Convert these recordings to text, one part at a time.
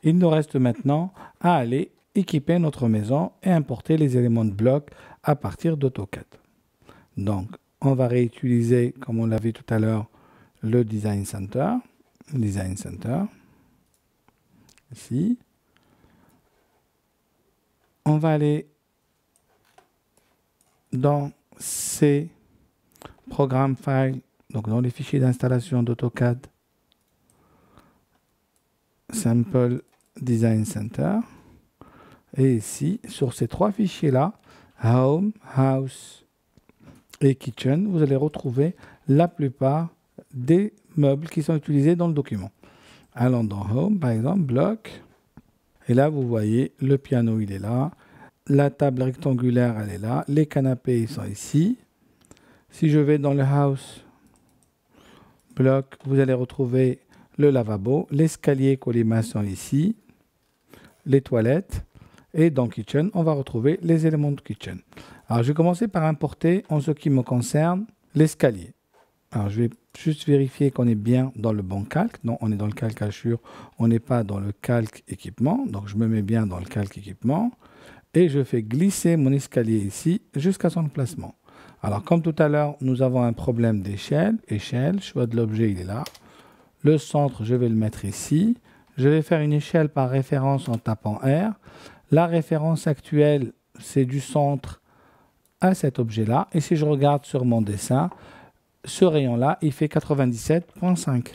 Il nous reste maintenant à aller équiper notre maison et importer les éléments de bloc à partir d'AutoCAD. Donc, on va réutiliser, comme on l'a vu tout à l'heure, le Design Center. Ici. On va aller dans ces programmes files, donc dans les fichiers d'installation d'AutoCAD, Sample Design Center. Et ici, sur ces trois fichiers-là, Home, House et Kitchen, vous allez retrouver la plupart des meubles qui sont utilisés dans le document. Allons dans Home, par exemple, Bloc. Et là, vous voyez, le piano, il est là. La table rectangulaire, elle est là. Les canapés, ils sont ici. Si je vais dans le House, Bloc, vous allez retrouver le lavabo, l'escalier colimaçon ici, les toilettes. Et dans Kitchen, on va retrouver les éléments de Kitchen. Alors, je vais commencer par importer, en ce qui me concerne, l'escalier. Alors, je vais juste vérifier qu'on est bien dans le bon calque. Non, on est dans le calque Assure, on n'est pas dans le calque équipement. Donc, je me mets bien dans le calque équipement. Et je fais glisser mon escalier ici jusqu'à son emplacement. Alors, comme tout à l'heure, nous avons un problème d'échelle. Échelle, choix de l'objet, il est là. Le centre, je vais le mettre ici. Je vais faire une échelle par référence en tapant R. La référence actuelle, c'est du centre à cet objet-là. Et si je regarde sur mon dessin, ce rayon-là, il fait 97,5.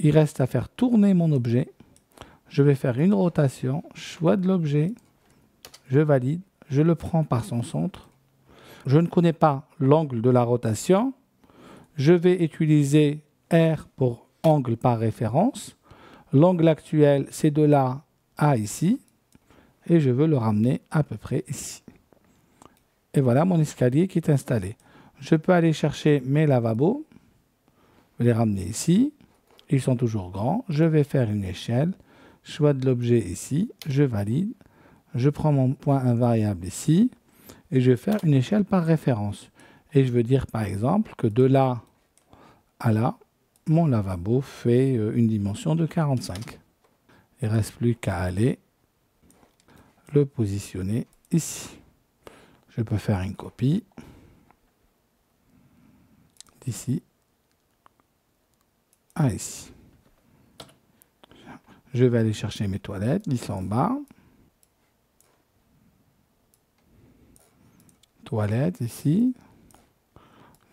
Il reste à faire tourner mon objet. Je vais faire une rotation, choix de l'objet, je valide, je le prends par son centre. Je ne connais pas l'angle de la rotation. Je vais utiliser R pour angle par référence. L'angle actuel, c'est de là à ici. Et je veux le ramener à peu près ici. Et voilà mon escalier qui est installé. Je peux aller chercher mes lavabos. Je vais les ramener ici. Ils sont toujours grands. Je vais faire une échelle. Choix de l'objet ici. Je valide. Je prends mon point invariable ici. Et je vais faire une échelle par référence. Et je veux dire par exemple que de là à là, mon lavabo fait une dimension de 45. Il ne reste plus qu'à aller le positionner ici. Je peux faire une copie d'ici à ici. Je vais aller chercher mes toilettes, ils sont en bas. Toilettes ici.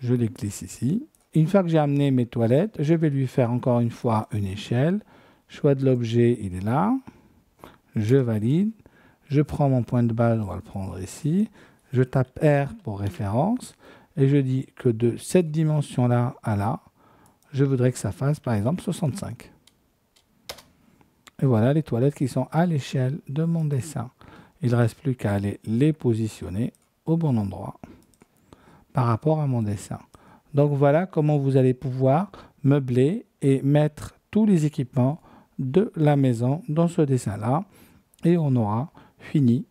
Je les glisse ici. Une fois que j'ai amené mes toilettes, je vais lui faire encore une fois une échelle. Choix de l'objet, il est là. Je valide. Je prends mon point de base, on va le prendre ici. Je tape R pour référence. Et je dis que de cette dimension-là à là, je voudrais que ça fasse par exemple 65. Et voilà les toilettes qui sont à l'échelle de mon dessin. Il ne reste plus qu'à aller les positionner au bon endroit par rapport à mon dessin. Donc voilà comment vous allez pouvoir meubler et mettre tous les équipements de la maison dans ce dessin-là. Et on aura fini